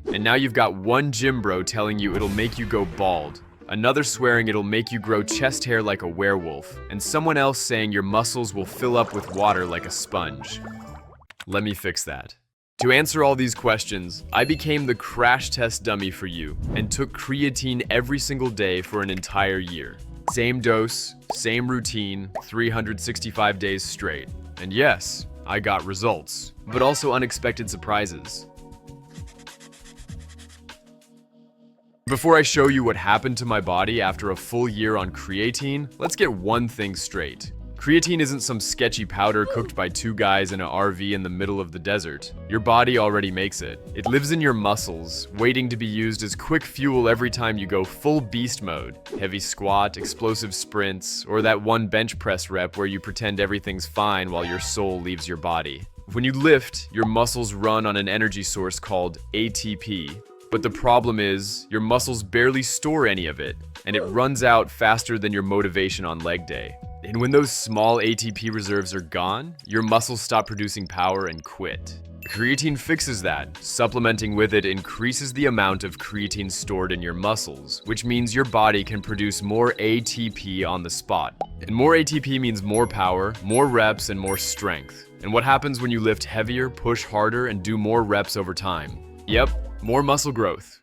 creatine. And now you've got one gym bro telling you it'll make you go bald, another swearing it'll make you grow chest hair like a werewolf, and someone else saying your muscles will fill up with water like a sponge. Let me fix that. To answer all these questions, I became the crash test dummy for you and took creatine every single day for an entire year. Same dose, same routine, 365 days straight. And yes, I got results, but also unexpected surprises. Before I show you what happened to my body after a full year on creatine, let's get one thing straight. Creatine isn't some sketchy powder cooked by two guys in an RV in the middle of the desert. Your body already makes it. It lives in your muscles, waiting to be used as quick fuel every time you go full beast mode. Heavy squat, explosive sprints, or that one bench press rep where you pretend everything's fine while your soul leaves your body. When you lift, your muscles run on an energy source called ATP. But the problem is, your muscles barely store any of it, and it runs out faster than your motivation on leg day. And when those small ATP reserves are gone, your muscles stop producing power and quit. Creatine fixes that. Supplementing with it increases the amount of creatine stored in your muscles, which means your body can produce more ATP on the spot. And more ATP means more power, more reps, and more strength. And what happens when you lift heavier, push harder, and do more reps over time? Yep, more muscle growth.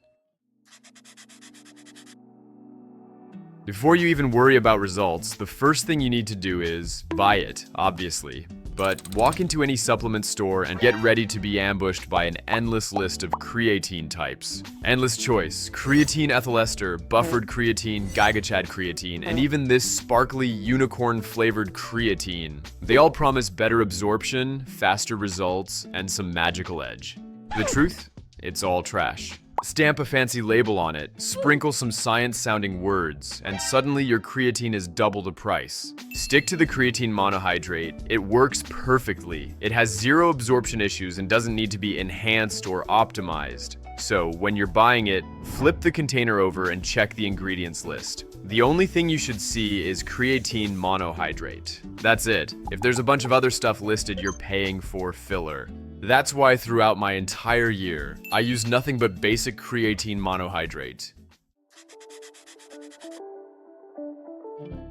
Before you even worry about results, the first thing you need to do is buy it, obviously. But walk into any supplement store and get ready to be ambushed by an endless list of creatine types. Endless choice: creatine ethyl ester, buffered creatine, gigachad creatine, and even this sparkly unicorn-flavored creatine. They all promise better absorption, faster results, and some magical edge. The truth? It's all trash. Stamp a fancy label on it, sprinkle some science-sounding words, and suddenly your creatine is double the price. Stick to the creatine monohydrate. It works perfectly. It has zero absorption issues and doesn't need to be enhanced or optimized. So when you're buying it, flip the container over and check the ingredients list. The only thing you should see is creatine monohydrate. That's it. If there's a bunch of other stuff listed, you're paying for filler. That's why throughout my entire year, I used nothing but basic creatine monohydrate.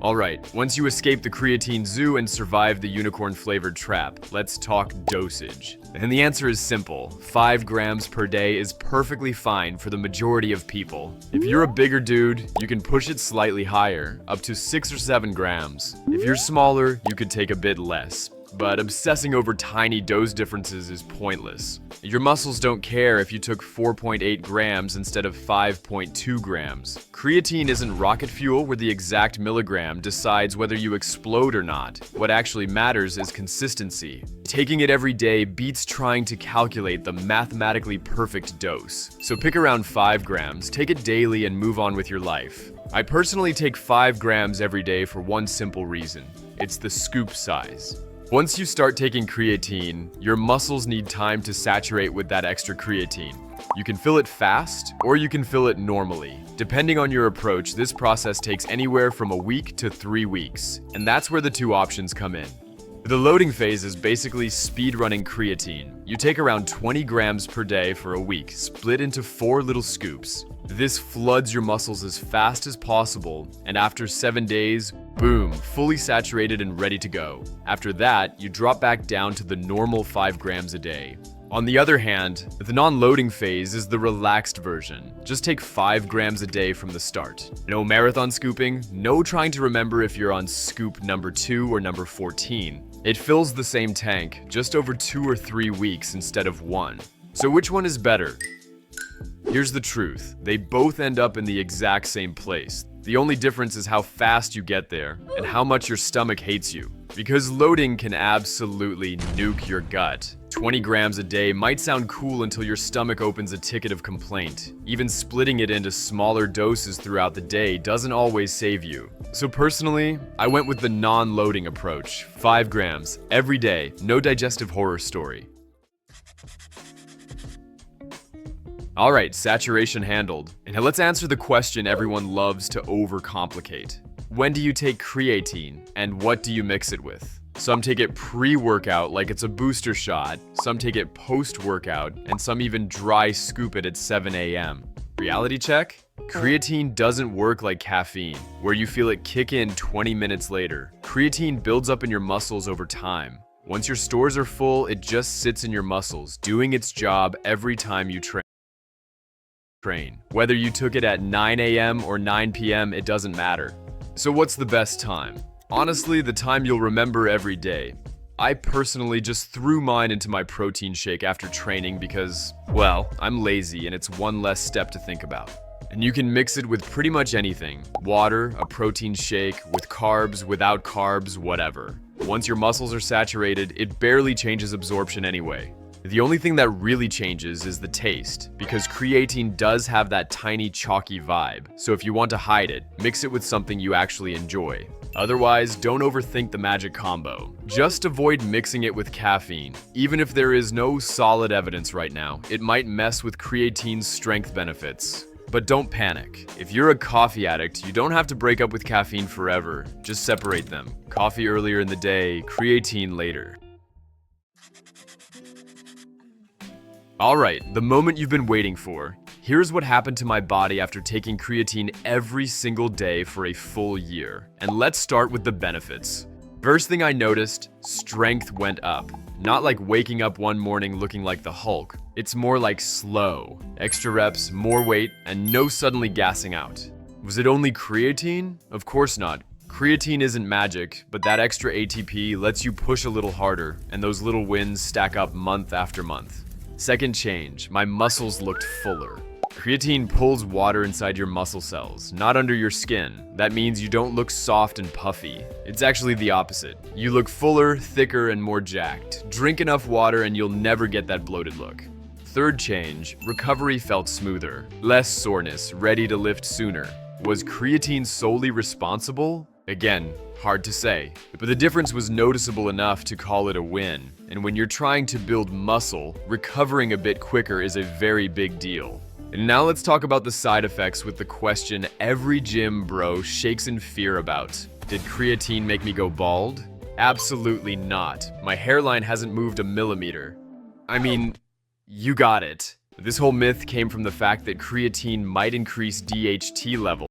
Alright, once you escape the creatine zoo and survive the unicorn-flavored trap, let's talk dosage. And the answer is simple. 5 grams per day is perfectly fine for the majority of people. If you're a bigger dude, you can push it slightly higher, up to 6 or 7 grams. If you're smaller, you could take a bit less. But obsessing over tiny dose differences is pointless. Your muscles don't care if you took 4.8 grams instead of 5.2 grams. Creatine isn't rocket fuel where the exact milligram decides whether you explode or not. What actually matters is consistency. Taking it every day beats trying to calculate the mathematically perfect dose. So pick around 5 grams, take it daily, and move on with your life. I personally take 5 grams every day for one simple reason. It's the scoop size. Once you start taking creatine, your muscles need time to saturate with that extra creatine. You can fill it fast, or you can fill it normally. Depending on your approach, this process takes anywhere from a week to 3 weeks, and that's where the two options come in. The loading phase is basically speedrunning creatine. You take around 20 grams per day for a week, split into 4 little scoops. This floods your muscles as fast as possible, and after 7 days, boom, fully saturated and ready to go. After that, you drop back down to the normal 5 grams a day. On the other hand, the non-loading phase is the relaxed version. Just take 5 grams a day from the start. No marathon scooping, no trying to remember if you're on scoop number 2 or number 14. It fills the same tank, just over 2 or 3 weeks instead of 1. So which one is better? Here's the truth. They both end up in the exact same place. The only difference is how fast you get there and how much your stomach hates you. Because loading can absolutely nuke your gut. 20 grams a day might sound cool until your stomach opens a ticket of complaint. Even splitting it into smaller doses throughout the day doesn't always save you. So personally, I went with the non-loading approach. 5 grams every day, no digestive horror story. Alright, saturation handled. And now let's answer the question everyone loves to overcomplicate. When do you take creatine, and what do you mix it with? Some take it pre-workout like it's a booster shot, some take it post-workout, and some even dry scoop it at 7 a.m. Reality check? Creatine doesn't work like caffeine, where you feel it kick in 20 minutes later. Creatine builds up in your muscles over time. Once your stores are full, it just sits in your muscles, doing its job every time you train. Whether you took it at 9 a.m. or 9 p.m., it doesn't matter. So what's the best time? Honestly, the time you'll remember every day. I personally just threw mine into my protein shake after training because, well, I'm lazy and it's one less step to think about. And you can mix it with pretty much anything. Water, a protein shake, with carbs, without carbs, whatever. Once your muscles are saturated, it barely changes absorption anyway. The only thing that really changes is the taste, because creatine does have that tiny chalky vibe, so if you want to hide it, mix it with something you actually enjoy. Otherwise, don't overthink the magic combo. Just avoid mixing it with caffeine. Even if there is no solid evidence right now, it might mess with creatine's strength benefits. But don't panic. If you're a coffee addict, you don't have to break up with caffeine forever. Just separate them. Coffee earlier in the day, creatine later. Alright, the moment you've been waiting for. Here's what happened to my body after taking creatine every single day for a full year. And let's start with the benefits. First thing I noticed, strength went up. Not like waking up one morning looking like the Hulk. It's more like slow. Extra reps, more weight, and no suddenly gassing out. Was it only creatine? Of course not. Creatine isn't magic, but that extra ATP lets you push a little harder, and those little wins stack up month after month. Second change, my muscles looked fuller. Creatine pulls water inside your muscle cells, not under your skin. That means you don't look soft and puffy. It's actually the opposite. You look fuller, thicker, and more jacked. Drink enough water and you'll never get that bloated look. Third change, recovery felt smoother. Less soreness, ready to lift sooner. Was creatine solely responsible? Again, hard to say, but the difference was noticeable enough to call it a win. And when you're trying to build muscle, recovering a bit quicker is a very big deal. And now let's talk about the side effects with the question every gym bro shakes in fear about. Did creatine make me go bald? Absolutely not. My hairline hasn't moved a millimeter. I mean, you got it. This whole myth came from the fact that creatine might increase DHT levels.